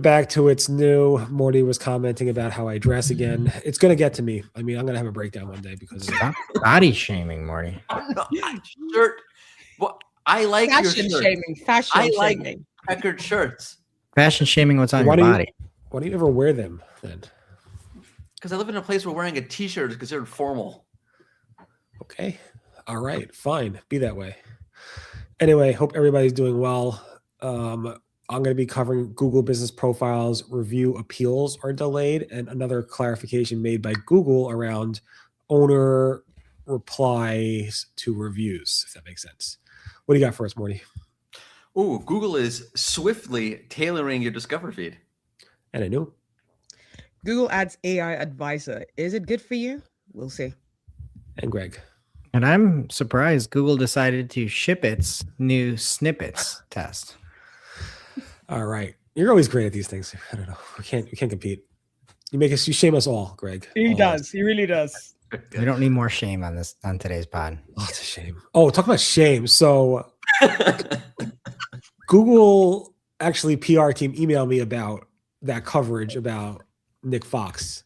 back to its new. Morty was commenting about how I dress again. It's going to get to me. I mean, I'm going to have a breakdown one day because Stop body shaming, Morty. I'm not shirt. Well, I like Fashion your shirt. shaming. Fashion I like shaming. checkered shirts Fashion shaming what's on Why your do you- body. why do you ever wear them then? because I live in a place where wearing a t-shirt is considered formal. Okay. All right. Fine. Be that way. Anyway, hope everybody's doing well. I'm going to be covering Google business profiles, review appeals are delayed, and another clarification made by Google around owner replies to reviews, if that makes sense. What do you got for us, Morty? Ooh, Google is swiftly tailoring your Discover feed. And I knew. Google adds AI advisor. Is it good for you? We'll see. And Greg. And I'm surprised Google decided to ship its new snippets test. All right. You're always great at these things. I don't know. We can't compete. You shame us all, Greg. He All of does. us. He really does. We don't need more shame on today's pod. Oh, it's a shame. Oh, talk about shame. So Google actually PR team emailed me about that coverage about Nick Fox.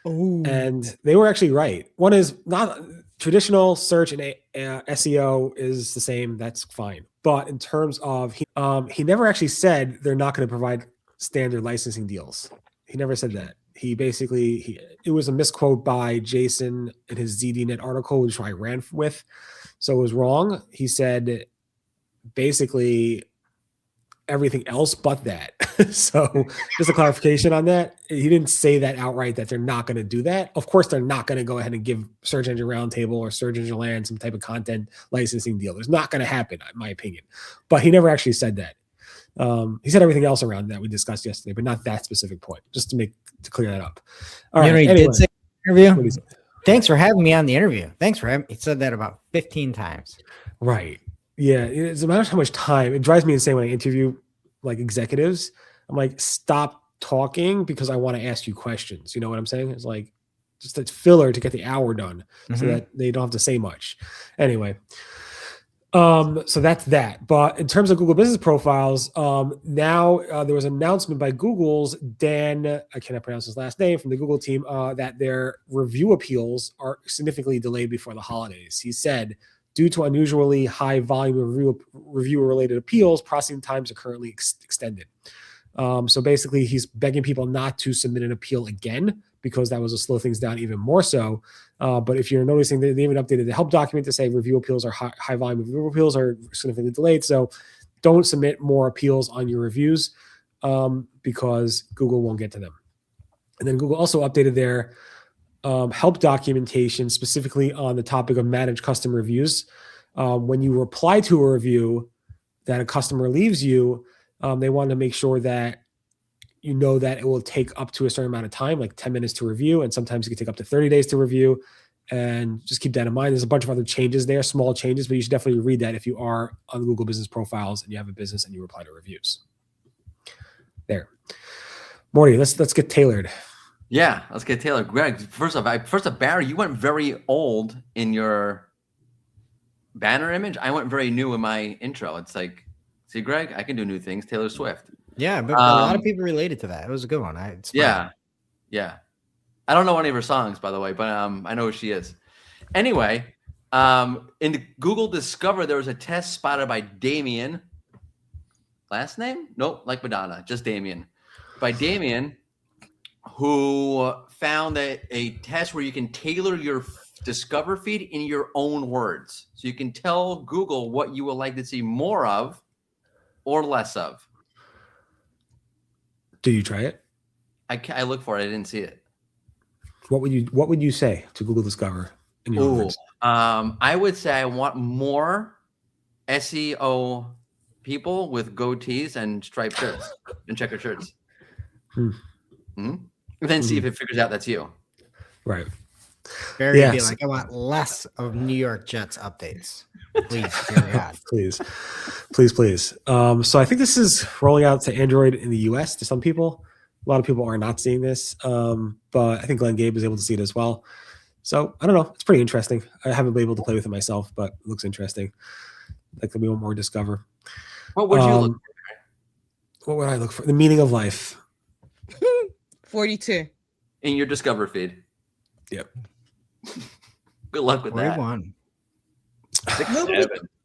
Oh. And they were actually right. One is not traditional search and SEO is the same. That's fine. But in terms of, he never actually said they're not going to provide standard licensing deals. He never said that. He basically, it was a misquote by Jason in his ZDNet article, which I ran with. So it was wrong. He said basically everything else but that. So just a clarification on that. He didn't say that outright that they're not going to do that. Of course, they're not going to go ahead and give Search Engine Roundtable or Search Engine Land some type of content licensing deal. It's not going to happen, in my opinion. But he never actually said that. He said everything else around that we discussed yesterday, but not that specific point, just to clear that up. All right. He Anyway, did say in the interview. say? Thanks for having me on the interview. Thanks for having me. He said that about 15 times. Right. Yeah. It's a matter of how much time. It drives me insane when I interview like executives. I'm like, stop talking because I want to ask you questions. You know what I'm saying? It's like just that filler to get the hour done so that they don't have to say much. Anyway. So that's that. But in terms of Google business profiles, now there was an announcement by Google's Dan, I cannot pronounce his last name, from the Google team, that their review appeals are significantly delayed before the holidays. He said, due to unusually high volume of reviewer-related appeals, processing times are currently extended. So basically, he's begging people not to submit an appeal again because that was to slow things down even more so. But if you're noticing, they even updated the help document to say review appeals are high volume review appeals are significantly delayed. So don't submit more appeals on your reviews because Google won't get to them. And then Google also updated their help documentation specifically on the topic of managed custom reviews. When you reply to a review that a customer leaves you, they want to make sure that you know that it will take up to a certain amount of time, like 10 minutes to review, and sometimes it can take up to 30 days to review. And just keep that in mind. There's a bunch of other changes there, small changes, but you should definitely read that if you are on Google business profiles and you have a business and you reply to reviews. There. Morty, let's get tailored. Yeah, let's get tailored. Greg, first off, Barry, you went very old in your banner image. I went very new in my intro. It's like, see, Greg, I can do new things. Taylor Swift. Yeah, but a lot of people related to that. It was a good one. Yeah. I don't know any of her songs, by the way, but I know who she is. Anyway, in Google Discover, there was a test spotted by Damien. Last name? Nope, like Madonna, just Damien. By Damien, who found that a test where you can tailor your Discover feed in your own words. So you can tell Google what you would like to see more of or less of. Did you try it? I looked for it. I didn't see it. What would you say to Google Discover in your words? I would say I want more SEO people with goatees and striped shirts and checkered shirts. Then see if it figures out that's you. Right. Barry would be like, I want less of New York Jets updates. Please, dear God. Please. So I think this is rolling out to Android in the US to some people. A lot of people are not seeing this, but I think Glenn Gabe was able to see it as well. So I don't know. It's pretty interesting. I haven't been able to play with it myself, but it looks interesting. Like we want more Discover. What would you look What would I look for? The meaning of life. 42. In your Discover feed. Yep. Good luck with that. 41.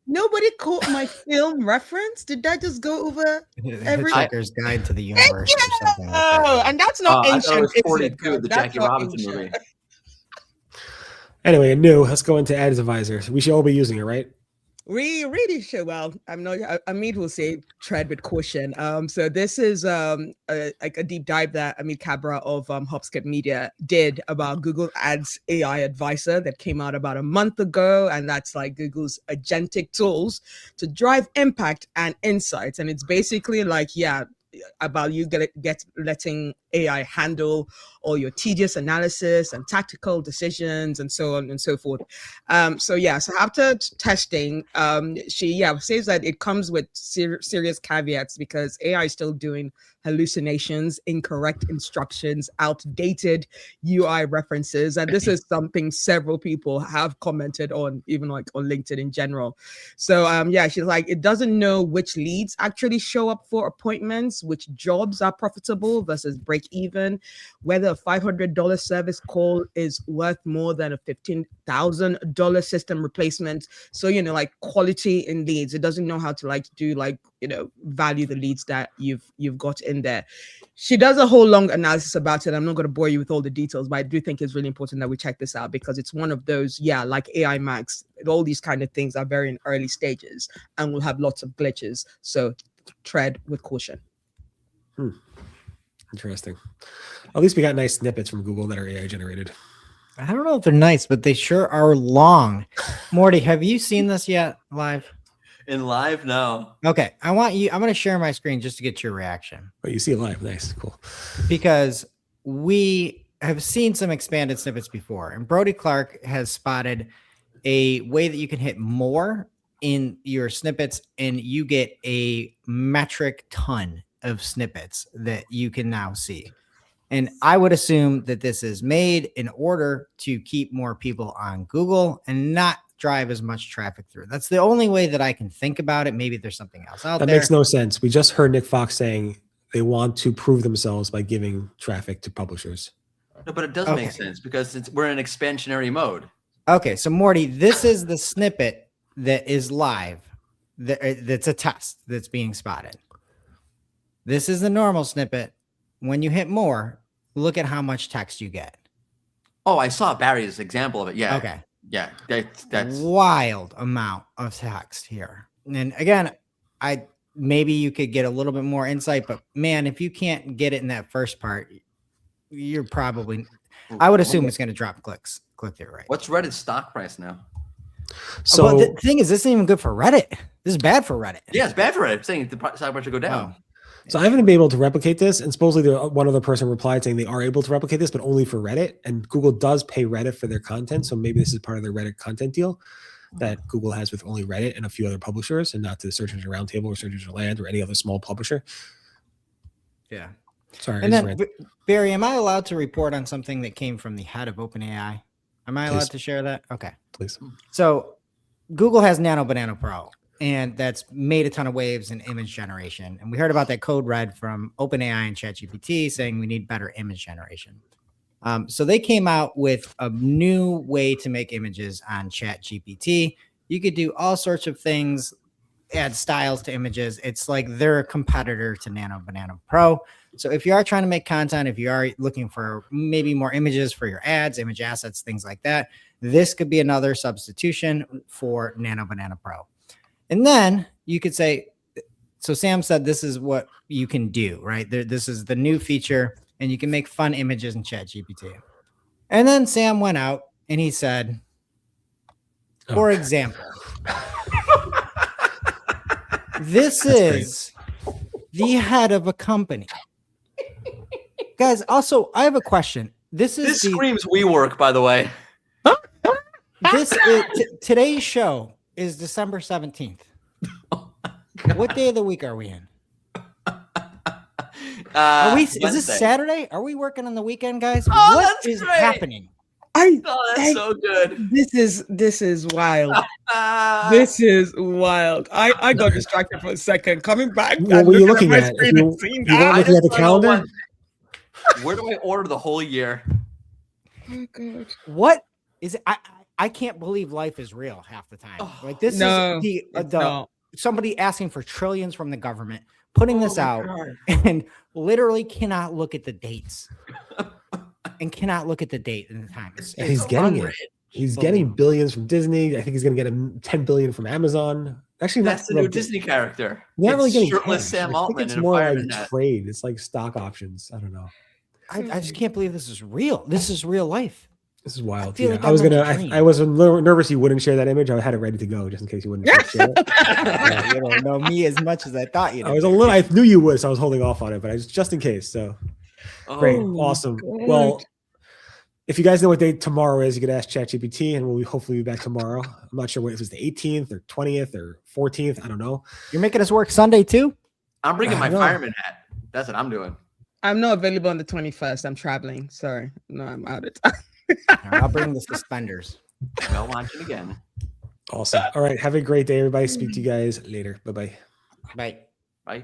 Nobody caught my film reference. Did that just go over every? Hitchhiker's Guide to the Universe or something like Oh, that. and that's not I ancient. thought it was is 42, the That's Jackie not Robinson ancient. movie. Anyway, new. Let's go into Ads Advisor. We should all be using it, right? We really should. Well, I'm not. Amit will say tread with caution. So this is like a deep dive that Amit Kabra of Hopskip Media did about Google Ads AI Advisor that came out about a month ago, and that's like Google's agentic tools to drive impact and insights. And it's basically like, about you letting AI handle all your tedious analysis and tactical decisions and so on and so forth. So after testing, she says that it comes with serious caveats because AI is still doing hallucinations, incorrect instructions, outdated UI references, and this is something several people have commented on, even like on LinkedIn in general. So she's like, it doesn't know which leads actually show up for appointments, which jobs are profitable versus break even, whether a $500 service call is worth more than a $15,000 system replacement. So like quality in leads, it doesn't know how to value the leads that you've got in there. She does a whole long analysis about it. I'm not going to bore you with all the details, but I do think it's really important that we check this out because it's one of those, like AI Max, all these kind of things are very in early stages and will have lots of glitches. So tread with caution. Interesting. At least we got nice snippets from Google that are AI generated. I don't know if they're nice, but they sure are long. Morty, have you seen this yet live? In live? No. Okay. I'm going to share my screen just to get your reaction. Oh, you see it live. Nice. Cool. Because we have seen some expanded snippets before, and Brody Clark has spotted a way that you can hit more in your snippets and you get a metric ton of snippets that you can now see. And I would assume that this is made in order to keep more people on Google and not drive as much traffic through. That's the only way that I can think about it. Maybe there's something else out there. That makes no sense. We just heard Nick Fox saying they want to prove themselves by giving traffic to publishers. No, but it does make sense because we're in expansionary mode. Okay, so Morty, this is the snippet that is live. That's a test that's being spotted. This is the normal snippet. When you hit more, look at how much text you get. Oh, I saw Barry's example of it. Yeah. Okay. Yeah. That's wild amount of text here. And again, maybe you could get a little bit more insight, but man, if you can't get it in that first part, you're probably, I would assume it's going to drop click-through rate. What's Reddit's stock price now? So well, the thing is, this isn't even good for Reddit. This is bad for Reddit. Yeah, it's bad for Reddit. I'm saying the stock price should go down. Oh. So I haven't been able to replicate this, and supposedly one other person replied saying they are able to replicate this, but only for Reddit. And Google does pay Reddit for their content, so maybe this is part of their Reddit content deal that Google has with only Reddit and a few other publishers, and not to the Search Engine Roundtable or Search Engine Land or any other small publisher. Yeah. Sorry. And then, Barry, am I allowed to report on something that came from the head of OpenAI? Am I allowed to share that? Okay. Please. So Google has Nano Banana Pro. And that's made a ton of waves in image generation. And we heard about that code red from OpenAI and ChatGPT saying we need better image generation. So they came out with a new way to make images on ChatGPT. You could do all sorts of things, add styles to images. It's like they're a competitor to Nano Banana Pro. So if you are trying to make content, if you are looking for maybe more images for your ads, image assets, things like that, this could be another substitution for Nano Banana Pro. And then you could say, so Sam said this is what you can do, right? This is the new feature, and you can make fun images in ChatGPT. And then Sam went out and he said, for example, this is the head of a company. Guys, also, I have a question. This screams WeWork, by the way. Today's show is December 17th. What day of the week are we in? Is this Saturday? Are we working on the weekend, guys? What is happening? Oh, that's so good. This is wild. Ah, This is wild. I got distracted for a second. Coming back What and were you looking looking at my at? If screen you, and seeing you weren't I that. looking at the just wanna know calendar? where do I order the whole year? Oh god. What is it? I can't believe life is real half the time. Oh, Like this No, is it's the not. somebody asking for trillions from the government, putting this my out, God. and literally cannot look at the dates. And cannot look at the date and the time. And he's getting it. unreal. He's getting billions from Disney. I think he's going to get 10 billion from Amazon. Actually, That's the not new Disney character. Not It's really getting shirtless cash. Sam I think Altman it's in a more like fireman hat. trade. It's like stock options. I don't know. I just can't believe this is real. This is real life. This is wild. feel Yeah, like I was I'm on gonna. a dream. I was a little nervous you wouldn't share that image. I had it ready to go just in case you wouldn't share it. Yeah, you don't know me as much as I thought you I did. was a little. I knew you would, so I was holding off on it. But I just in case. So great, Oh, awesome. God. Well, if you guys know what day tomorrow is, you could ask ChatGPT, and we'll hopefully be back tomorrow. I'm not sure if it's the 18th or 20th or 14th. I don't know. You're making us work Sunday too? I'm bringing I my know. fireman hat. That's what I'm doing. I'm not available on the 21st. I'm traveling. Sorry. No, I'm out of time. All right, I'll bring the suspenders. Well, watching again. Awesome. All right. Have a great day, everybody. Speak to you guys later. Bye bye. Bye. Bye.